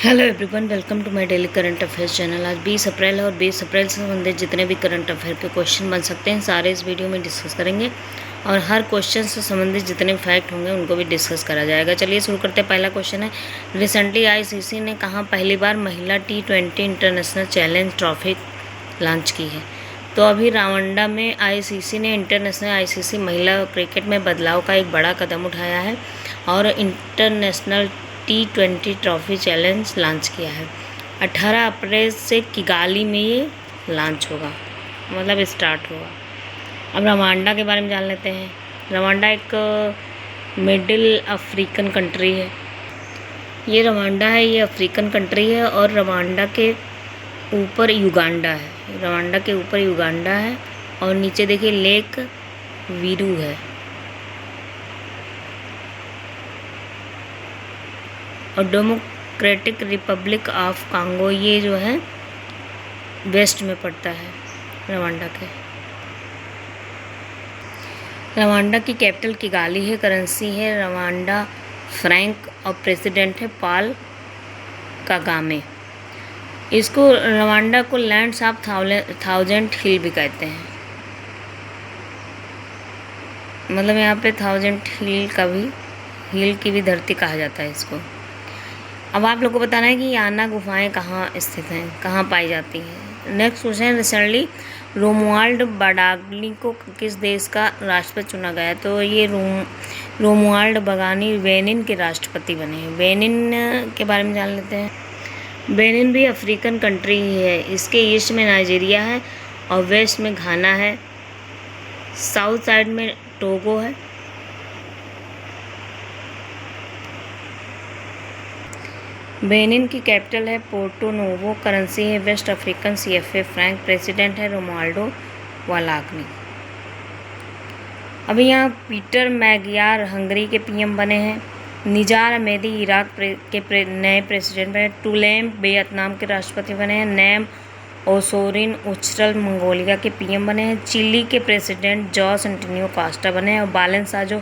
Hello everyone, welcome to my daily current affairs channel. आज 20 अप्रैल है और 20 अप्रैल से संबंधित जितने भी करंट अफेयर के क्वेश्चन बन सकते हैं सारे इस वीडियो में डिस्कस करेंगे और हर क्वेश्चन से संबंधित जितने फैक्ट होंगे उनको भी डिस्कस करा जाएगा। चलिए शुरू करते हैं। पहला क्वेश्चन है, रिसेंटली आईसीसी ने कहाँ पहली बार महिला T20 international challenge trophy launch की है? तो अभी रवांडा में आईसीसी ने इंटरनेशनल आईसीसी महिला क्रिकेट में बदलाव का एक बड़ा कदम उठाया है और international T20 trophy challenge launch किया है। 18 अप्रैल से किगाली में ये लॉन्च होगा, मतलब स्टार्ट होगा। अब रवांडा के बारे में जान लेते हैं। रवांडा एक मिडिल अफ्रीकन कंट्री है। ये रवांडा है, ये अफ्रीकन कंट्री है और रवांडा के ऊपर युगांडा है। रवांडा के ऊपर युगांडा है और नीचे देखिए लेक वीरू है। और डेमोक्रेटिक रिपब्लिक ऑफ कांगो ये जो है वेस्ट में पड़ता है रवांडा के। रवांडा की कैपिटल किगाली है, करेंसी है रवांडा फ्रैंक और प्रेसिडेंट है पॉल कागामे। इसको रवांडा को लैंड्स ऑफ थाउजेंड हिल भी कहते हैं, मतलब यहाँ पे थाउजेंड हिल की भी धरती कहा जाता है इसको। अब आप लोग को बताना है कि याना गुफाएं कहाँ स्थित हैं, कहाँ पाई जाती हैं। नेक्स्ट क्वेश्चन है, रिसेंटली रोमुआल्ड बाडाग्ली को किस देश का राष्ट्रपति चुना गया? तो ये रोमुआल्ड बागानी बेनिन के राष्ट्रपति बने हैं। बेनिन के बारे में जान लेते हैं। बेनिन भी अफ्रीकन कंट्री ही है। इसके ईस्ट में नाइजीरिया है और वेस्ट में घाना है, साउथ साइड में टोगो है। बेनिन की कैपिटल है पोर्टो नोवो, करेंसी है waste African CFA Frank, president है रोमुआल्डो वालाग्नी। अभी यहाँ पीटर मैगियार हंगरी के PM बने हैं। निजार अमेदी इराक के नए प्रेसिडेंट बने। टुलेम वियतनाम के राष्ट्रपति बने हैं। नैम ओसोरिन उच्चरल मंगोलिया के PM बने हैं। चिली के प्रेसिडेंट जॉस एंटोनियो कास्टा बने हैं और बालन साजो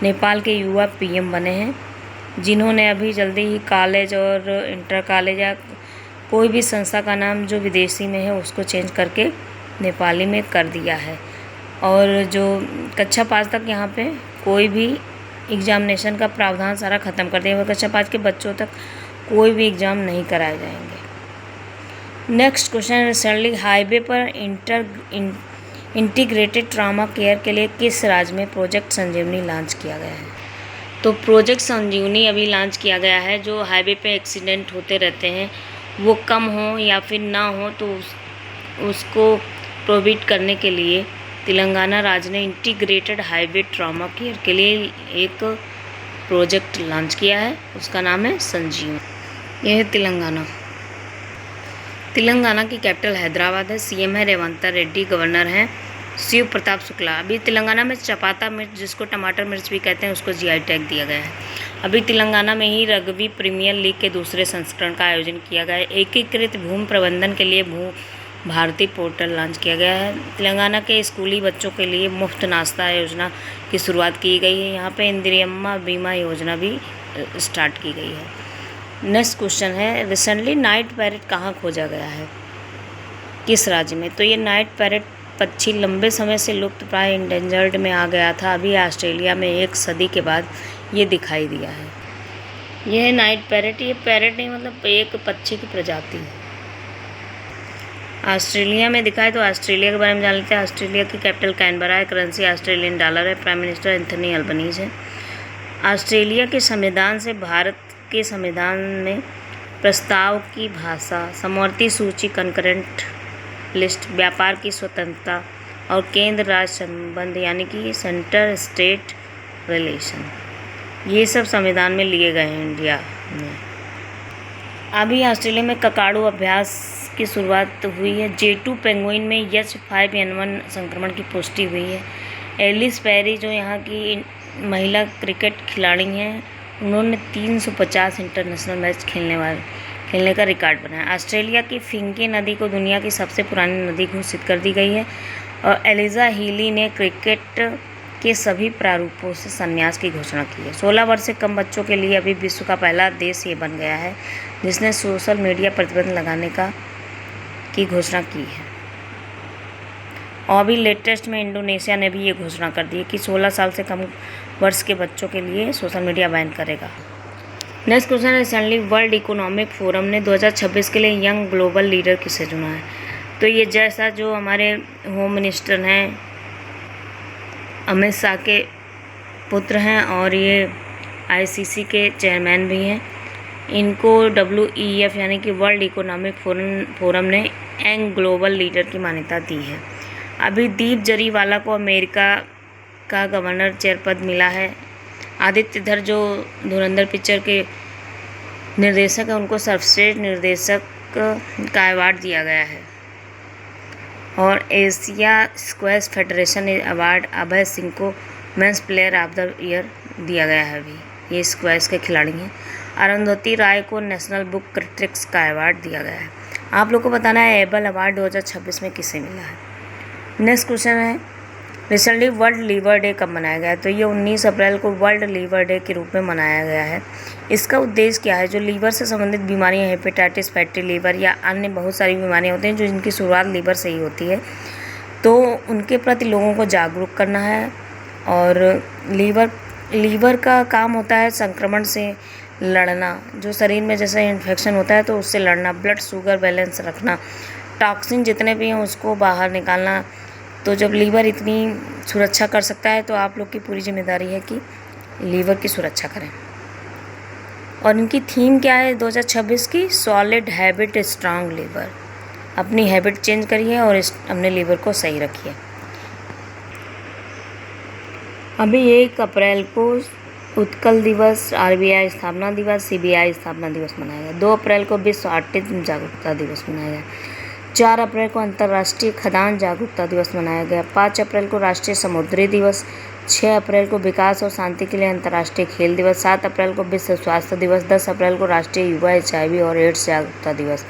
नेपाल के युवा PM बने हैं, जिन्होंने अभी जल्दी ही कॉलेज और इंटर कॉलेज या कोई भी संस्था का नाम जो विदेशी में है उसको चेंज करके नेपाली में कर दिया है। और जो कक्षा 5 तक यहाँ पे कोई भी एग्जामिनेशन का प्रावधान सारा ख़त्म कर दिया है। कक्षा 5 के बच्चों तक कोई भी एग्ज़ाम नहीं कराए जाएंगे। नेक्स्ट क्वेश्चन, रिसेंटली हाईवे पर इंटीग्रेटेड ट्रॉमा केयर के लिए किस राज्य में प्रोजेक्ट संजीवनी लॉन्च किया गया है? तो प्रोजेक्ट संजीवनी अभी लॉन्च किया गया है। जो हाईवे पे एक्सीडेंट होते रहते हैं वो कम हो या फिर ना हो तो उसको प्रोहिबिट करने के लिए तेलंगाना राज्य ने इंटीग्रेटेड हाईवे ट्रॉमा केयर के लिए एक प्रोजेक्ट लॉन्च किया है। उसका नाम है संजीवनी। यह है तेलंगाना। तेलंगाना की कैपिटल हैदराबाद है। CM है रेवंत रेड्डी, गवर्नर हैं शिव प्रताप शुक्ला। अभी तेलंगाना में चपाता मिर्च, जिसको टमाटर मिर्च भी कहते हैं, उसको GI टैग दिया गया है। अभी तेलंगाना में ही रग्बी प्रीमियर लीग के दूसरे संस्करण का आयोजन किया गया है। एकीकृत भूमि प्रबंधन के लिए भारती पोर्टल लॉन्च किया गया है। तेलंगाना के स्कूली बच्चों के लिए मुफ्त नाश्ता योजना की शुरुआत की गई है। यहाँ पे इंदिरम्मा बीमा योजना भी स्टार्ट की गई है। नेक्स्ट क्वेश्चन है, रिसेंटली नाइट पैरेट कहाँ खोजा गया है, किस राज्य में? तो ये नाइट पैरेट पक्षी लंबे समय से लुप्त प्राय इंडेंजर्ड में आ गया था। अभी ऑस्ट्रेलिया में 1 सदी के बाद ये दिखाई दिया है। यह है नाइट पैरेट। ये पैरेट नहीं, मतलब एक पक्षी की प्रजाति है। ऑस्ट्रेलिया में दिखाए तो ऑस्ट्रेलिया के बारे में जान लेते हैं। ऑस्ट्रेलिया की कैपिटल कैनबरा है, करेंसी ऑस्ट्रेलियन डॉलर है, प्राइम मिनिस्टर एंथनी अल्बनीज है। ऑस्ट्रेलिया के संविधान से भारत के संविधान में प्रस्ताव की भाषा, समवर्ती सूची, कंकरेंट लिस्ट, व्यापार की स्वतंत्रता और केंद्र राज्य संबंध यानी कि सेंटर स्टेट रिलेशन, ये सब संविधान में लिए गए हैं इंडिया में। अभी ऑस्ट्रेलिया में ककाड़ू अभ्यास की शुरुआत हुई है। J2 पेंगुइन में H5N1 संक्रमण की पुष्टि हुई है। एलिस पेरी जो यहाँ की महिला क्रिकेट खिलाड़ी हैं, उन्होंने 350 इंटरनेशनल मैच खेलने का रिकॉर्ड बनाया। ऑस्ट्रेलिया की फिंकी नदी को दुनिया की सबसे पुरानी नदी घोषित कर दी गई है और एलिजा हीली ने क्रिकेट के सभी प्रारूपों से संन्यास की घोषणा की है। 16 वर्ष से कम बच्चों के लिए अभी विश्व का पहला देश ये बन गया है जिसने सोशल मीडिया प्रतिबंध लगाने की घोषणा की है। और अभी लेटेस्ट में इंडोनेशिया ने भी ये घोषणा कर दी है कि 16 साल से कम वर्ष के बच्चों के लिए सोशल मीडिया बैन करेगा। नेक्स्ट क्वेश्चन है, रिसेंटली वर्ल्ड इकोनॉमिक फोरम ने 2026 के लिए यंग ग्लोबल लीडर किसे चुना है? तो ये जैसा जो हमारे होम मिनिस्टर हैं अमित शाह के पुत्र हैं और ये ICC के चेयरमैन भी हैं, इनको WEF यानी कि वर्ल्ड इकोनॉमिक फोरम ने यंग ग्लोबल लीडर की मान्यता दी है। अभी दीप जरीवाला को अमेरिका का गवर्नर चेयर पद मिला है। आदित्य धर जो धुरंधर पिक्चर के निर्देशक हैं उनको सर्वश्रेष्ठ निर्देशक का अवार्ड दिया गया है। और Asia squash federation award Abhay Singh को men's player of the year दिया गया है। अभी ये स्क्वैश के खिलाड़ी हैं। अरुंधति राय को नेशनल बुक क्रिटिक्स का अवार्ड दिया गया है। आप लोग को बताना है एबल अवार्ड 2026 में किसे मिला है। नेक्स्ट क्वेश्चन है, रिसेंटली वर्ल्ड लीवर डे कब मनाया गया है? तो ये 19 अप्रैल को वर्ल्ड लीवर डे के रूप में मनाया गया है। इसका उद्देश्य क्या है? जो लीवर से संबंधित बीमारियां, हेपेटाइटिस, फैटी लीवर या अन्य बहुत सारी बीमारियां होती हैं जो जिनकी शुरुआत लीवर से ही होती है, तो उनके प्रति लोगों को जागरूक करना है। और लीवर का काम होता है संक्रमण से लड़ना, जो शरीर में जैसे इन्फेक्शन होता है तो उससे लड़ना, ब्लड शुगर बैलेंस रखना, टॉक्सिन जितने भी हैं उसको बाहर निकालना। तो जब लीवर इतनी सुरक्षा कर सकता है तो आप लोग की पूरी जिम्मेदारी है कि लीवर की सुरक्षा करें। और इनकी थीम क्या है 2026 की? Solid habit strong lever. अपनी हैबिट चेंज करिए और अपने लीवर को सही रखिए। अभी 1 अप्रैल को उत्कल दिवस, RBI स्थापना दिवस, CBI स्थापना दिवस मनाया गया। 2 अप्रैल को विश्व ऑटिज्म जागरूकता दिवस मनाया गया। 4 अप्रैल को अंतर्राष्ट्रीय खदान जागरूकता दिवस मनाया गया। 5 अप्रैल को राष्ट्रीय समुद्री दिवस। 6 अप्रैल को विकास और शांति के लिए अंतर्राष्ट्रीय खेल दिवस। 7 अप्रैल को विश्व स्वास्थ्य दिवस। 10 अप्रैल को राष्ट्रीय युवा HIV और एड्स जागरूकता दिवस।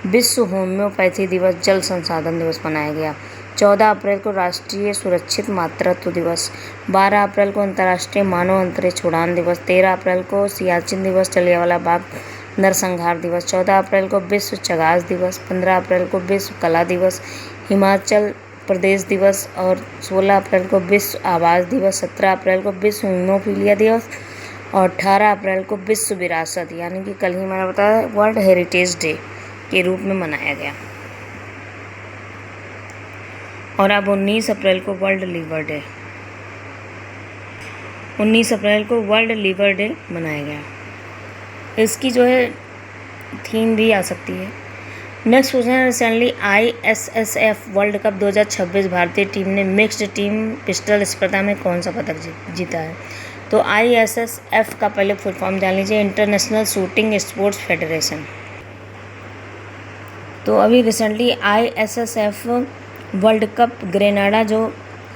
विश्व होम्योपैथी दिवस, जल संसाधन दिवस मनाया गया। 14 अप्रैल को राष्ट्रीय सुरक्षित मातृत्व दिवस। 12 अप्रैल को अंतर्राष्ट्रीय मानव अंतरिक्ष उड़ान दिवस। 13 अप्रैल को सियाचिन दिवस, जलियांवाला बाग नरसंहार दिवस। 14 अप्रैल को विश्व चगास दिवस। 15 अप्रैल को विश्व कला दिवस, हिमाचल प्रदेश दिवस। और 16 अप्रैल को विश्व आवास दिवस। 17 अप्रैल को विश्व हीमोफीलिया दिवस और 18 अप्रैल को विश्व विरासत यानी कि कल ही मैंने बताया वर्ल्ड हेरिटेज डे के रूप में मनाया गया। और अब 19 अप्रैल को वर्ल्ड लीवर डे, 19 अप्रैल को वर्ल्ड लीवर डे मनाया गया। इसकी जो है थीम भी आ सकती है। नेक्स्ट क्वेश्चन है, रिसेंटली ISSF वर्ल्ड कप 2026 भारतीय टीम ने मिक्स्ड टीम पिस्टल स्पर्धा में कौन सा पदक जीता है? तो ISSF का पहले फुल फॉर्म जान लीजिए, इंटरनेशनल शूटिंग स्पोर्ट्स फेडरेशन। तो अभी recently ISSF world cup Grenada जो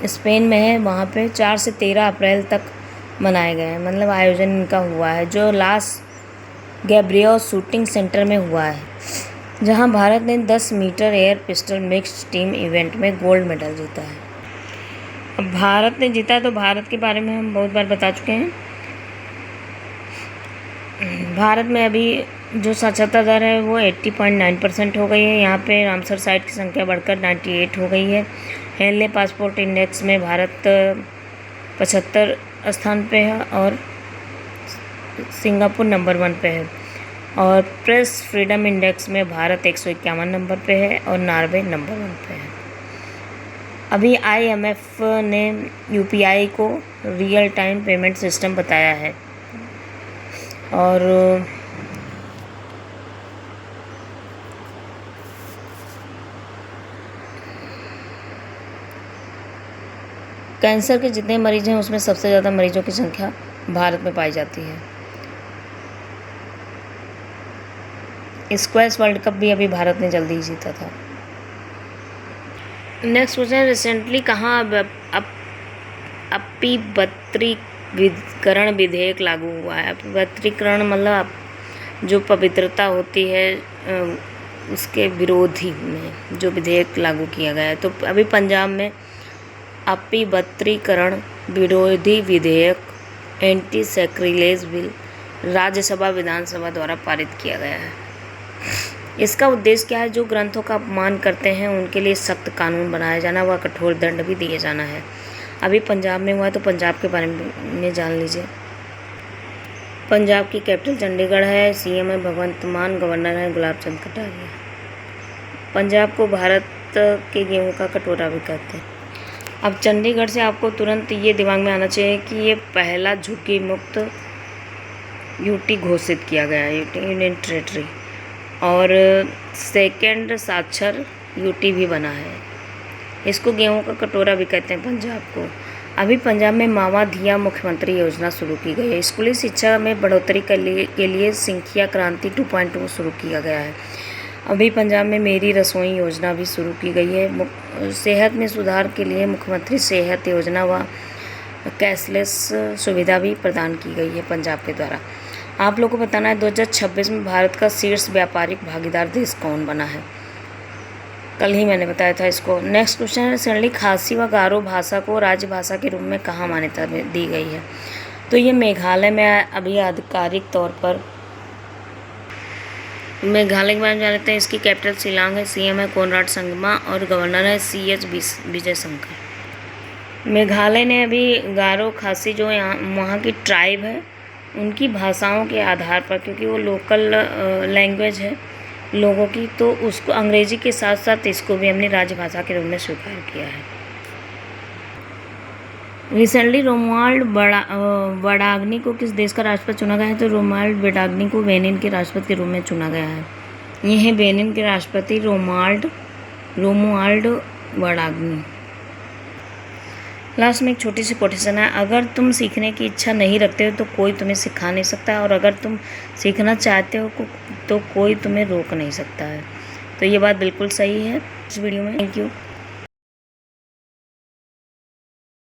स्पेन में है वहाँ पे 4 से 13 अप्रैल तक मनाया गया है, मतलब आयोजन इनका हुआ है, जो लास गैब्रियल शूटिंग सेंटर में हुआ है, जहां भारत ने 10 metre air pistol mixed team event में गोल्ड मेडल जीता है। अब भारत ने जीता तो भारत के बारे में हम बहुत बार बता चुके हैं। भारत में अभी जो साक्षरता दर है वो 80.9% हो गई है। यहाँ पे रामसर साइट की संख्या बढ़कर 98 हो गई है। हेनले पासपोर्ट इंडेक्स में भारत 75 स्थान पे है और सिंगापुर नंबर 1 पे है। और प्रेस फ्रीडम इंडेक्स में भारत 151 नंबर पे है और नॉर्वे नंबर 1 पे है। अभी IMF ने UPI को रियल टाइम पेमेंट सिस्टम बताया है। और कैंसर के जितने मरीज हैं उसमें सबसे ज़्यादा मरीजों की संख्या भारत में पाई जाती है। स्क्वैश वर्ल्ड कप भी अभी भारत ने जल्दी ही जीता था। नेक्स्ट क्वेश्चन, रिसेंटली कहाँ अपवित्रीकरण विधेयक लागू हुआ है? अपवित्रीकरण मतलब जो पवित्रता होती है उसके विरोधी में जो विधेयक लागू किया गया है। तो अभी पंजाब में अपवित्रीकरण विरोधी विधेयक एंटी सैक्रिलेज बिल राज्यसभा विधानसभा द्वारा पारित किया गया है। इसका उद्देश्य क्या है? जो ग्रंथों का अपमान करते हैं उनके लिए सख्त कानून बनाया जाना व कठोर दंड भी दिए जाना है। अभी पंजाब में हुआ है तो पंजाब के बारे में जान लीजिए। पंजाब की कैपिटल चंडीगढ़ है। सीएम है भगवंत मान, गवर्नर है गुलाब चंद कटारिया। पंजाब को भारत के गेहूं का कटोरा भी कहते हैं। अब चंडीगढ़ से आपको तुरंत ये दिमाग में आना चाहिए कि ये पहला झुग्गी मुक्त यूटी घोषित किया गया है, यूनियन टेरेटरी, और सेकंड साक्षर यूटी भी बना है। इसको गेहूं का कटोरा भी कहते हैं पंजाब को। अभी पंजाब में मावा धिया मुख्यमंत्री योजना शुरू की गई है। स्कूली शिक्षा में बढ़ोतरी के लिए सिंखिया क्रांति 2.0 शुरू किया गया है। अभी पंजाब में मेरी रसोई योजना भी शुरू की गई है। सेहत में सुधार के लिए मुख्यमंत्री सेहत योजना व कैशलेस सुविधा भी प्रदान की गई है पंजाब के द्वारा। आप लोगों को बताना है 2026 में भारत का शीर्ष व्यापारिक भागीदार देश कौन बना है। कल ही मैंने बताया था इसको। नेक्स्ट क्वेश्चन है, रिसेंटली खासी व गारो भाषा को राजभाषा के रूप में कहाँ मान्यता दी गई है? तो ये मेघालय में अभी आधिकारिक तौर पर मेघालय के बारे में जान लेते हैं। इसकी कैपिटल शिलांग है। सीएम है कोनराड संगमा और गवर्नर है CH विजय शंकर। मेघालय ने अभी गारो खासी जो यहाँ वहाँ की ट्राइब है उनकी भाषाओं के आधार पर, क्योंकि वो लोकल लैंग्वेज है लोगों की, तो उसको अंग्रेजी के साथ साथ इसको भी अपनी राजभाषा के रूप में स्वीकार किया है। रिसेंटली रोमुआल्ड वडाग्नी को किस देश का राष्ट्रपति चुना गया है? तो रोमुआल्ड वडाग्नी को बेनिन के राष्ट्रपति के रूप में चुना गया है। ये हैं बेनिन के राष्ट्रपति रोमुआल्ड वडाग्नी। लास्ट में एक छोटी सी कोटेशन है, अगर तुम सीखने की इच्छा नहीं रखते हो तो कोई तुम्हें सिखा नहीं सकता, और अगर तुम सीखना चाहते हो तो कोई तुम्हें रोक नहीं सकता है। तो ये बात बिल्कुल सही है इस वीडियो में। Thank you.